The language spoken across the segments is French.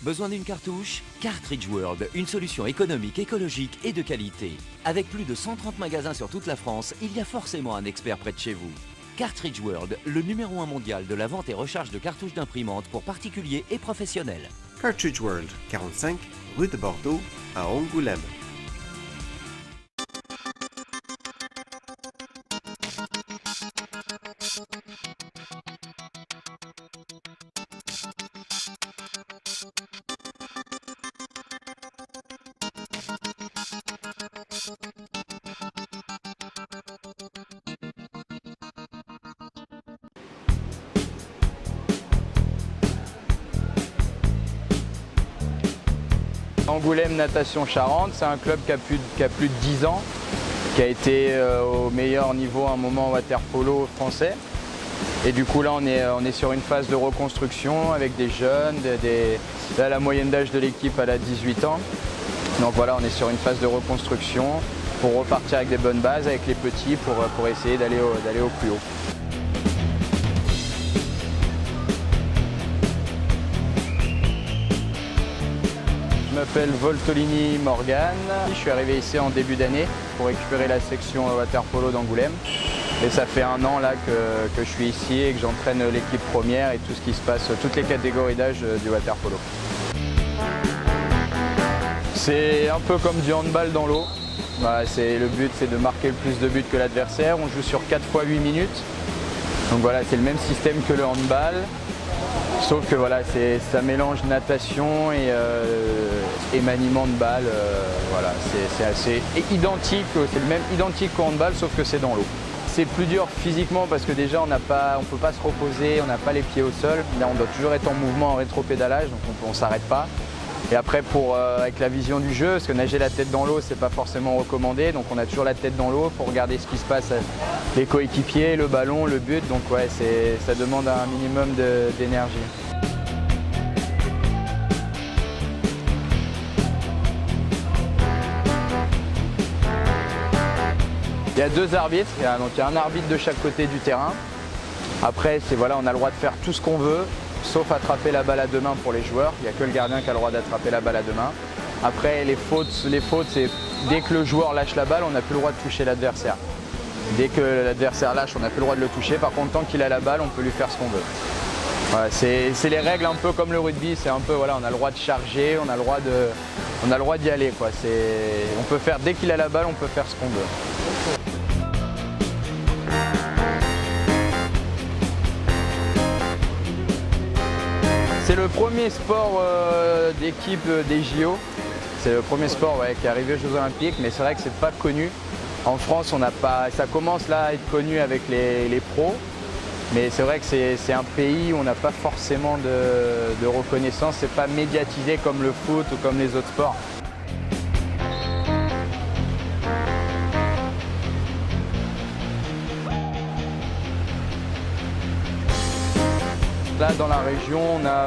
Besoin d'une cartouche? Cartridge World, une solution économique, écologique et de qualité. Avec plus de 130 magasins sur toute la France, il y a forcément un expert près de chez vous. Cartridge World, le numéro 1 mondial de la vente et recharge de cartouches d'imprimantes pour particuliers et professionnels. Cartridge World, 45 rue de Bordeaux, à Angoulême. Angoulême Natation Charente, c'est un club qui a plus de 10 ans, qui a été au meilleur niveau à un moment water polo français. Et du coup là on est sur une phase de reconstruction avec des jeunes, là la moyenne d'âge de l'équipe elle a 18 ans. Donc voilà, on est sur une phase de reconstruction pour repartir avec des bonnes bases avec les petits pour essayer d'aller au plus haut. Je m'appelle Voltolini Morgan, je suis arrivé ici en début d'année pour récupérer la section water polo d'Angoulême. Et ça fait 1 an là que je suis ici et que j'entraîne l'équipe première et tout ce qui se passe, toutes les catégories d'âge du water polo. C'est un peu comme du handball dans l'eau. Le but c'est de marquer le plus de buts que l'adversaire. On joue sur 4 fois 8 minutes. Donc voilà, c'est le même système que le handball. Sauf que voilà, ça mélange natation et maniement de balle. Voilà, c'est assez identique, c'est le même identique qu'au handball, sauf que c'est dans l'eau. C'est plus dur physiquement parce que déjà on ne peut pas se reposer, on n'a pas les pieds au sol. Là on doit toujours être en mouvement, en rétropédalage, donc on ne s'arrête pas. Et après avec la vision du jeu, parce que nager la tête dans l'eau c'est pas forcément recommandé, donc on a toujours la tête dans l'eau pour regarder ce qui se passe, les coéquipiers, le ballon, le but, donc ouais, ça demande un minimum d'énergie. Il y a 2 arbitres, donc il y a un arbitre de chaque côté du terrain. Après, voilà, on a le droit de faire tout ce qu'on veut, sauf attraper la balle à 2 mains pour les joueurs. Il n'y a que le gardien qui a le droit d'attraper la balle à 2 mains. Après, les fautes, c'est dès que le joueur lâche la balle, on n'a plus le droit de toucher l'adversaire. Dès que l'adversaire lâche, on n'a plus le droit de le toucher. Par contre, tant qu'il a la balle, on peut lui faire ce qu'on veut. Voilà, c'est les règles un peu comme le rugby. C'est un peu, voilà, on a le droit de charger, on a le droit d'y aller, quoi. On peut faire, dès qu'il a la balle, on peut faire ce qu'on veut. C'est le premier sport d'équipe des JO. C'est le premier sport qui est arrivé aux Jeux Olympiques, mais c'est vrai que c'est pas connu. En France, ça commence là à être connu avec les pros, mais c'est vrai que c'est un pays où on n'a pas forcément de reconnaissance. C'est pas médiatisé comme le foot ou comme les autres sports. Là, dans la région, on a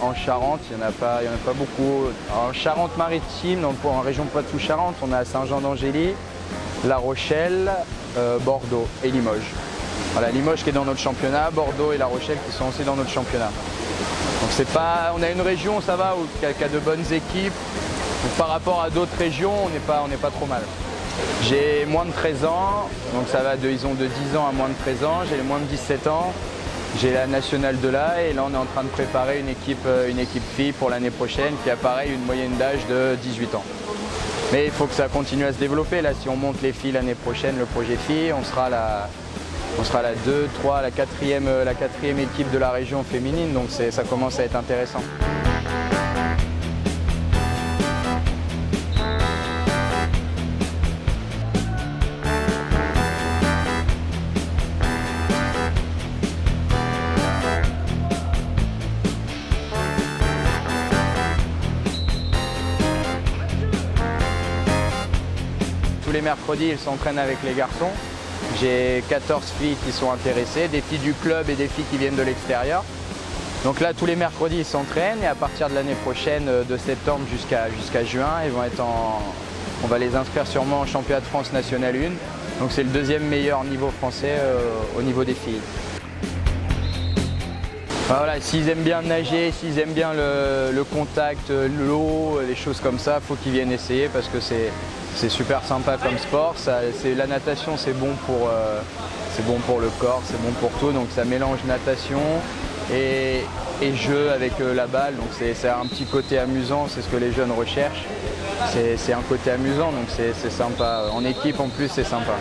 en Charente, il n'y en a pas beaucoup. En Charente-Maritime, donc en région Poitou-Charentes, on a Saint-Jean-d'Angély, La Rochelle, Bordeaux et Limoges. Voilà, Limoges qui est dans notre championnat, Bordeaux et La Rochelle qui sont aussi dans notre championnat. Donc on a une région, ça va, qui a de bonnes équipes. Donc, par rapport à d'autres régions, on n'est pas trop mal. J'ai moins de 13 ans, donc ça va ils ont de 10 ans à moins de 13 ans. J'ai les moins de 17 ans. J'ai la nationale de là et là on est en train de préparer une équipe filles pour l'année prochaine qui a pareil une moyenne d'âge de 18 ans. Mais il faut que ça continue à se développer. Là, si on monte les filles l'année prochaine, le projet filles, on sera la 2, 3, la quatrième équipe de la région féminine, donc ça commence à être intéressant. Tous les mercredis, ils s'entraînent avec les garçons. J'ai 14 filles qui sont intéressées, des filles du club et des filles qui viennent de l'extérieur. Donc là, tous les mercredis, ils s'entraînent et à partir de l'année prochaine, de septembre jusqu'à juin, on va les inscrire sûrement en championnat de France National 1. Donc c'est le 2e meilleur niveau français au niveau des filles. Enfin, voilà, s'ils aiment bien nager, s'ils aiment bien le contact, l'eau, les choses comme ça, il faut qu'ils viennent essayer parce que c'est super sympa comme sport. La natation, c'est bon pour le corps, c'est bon pour tout. Donc ça mélange natation et jeu avec la balle. Donc c'est un petit côté amusant, c'est ce que les jeunes recherchent. C'est un côté amusant, donc c'est sympa. En équipe en plus, c'est sympa.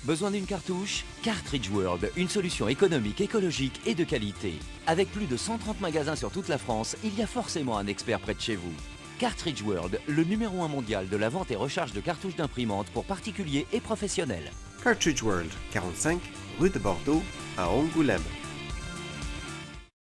Besoin d'une cartouche? Cartridge World, une solution économique, écologique et de qualité. Avec plus de 130 magasins sur toute la France, il y a forcément un expert près de chez vous. Cartridge World, le numéro 1 mondial de la vente et recharge de cartouches d'imprimante pour particuliers et professionnels. Cartridge World, 45 rue de Bordeaux à Angoulême.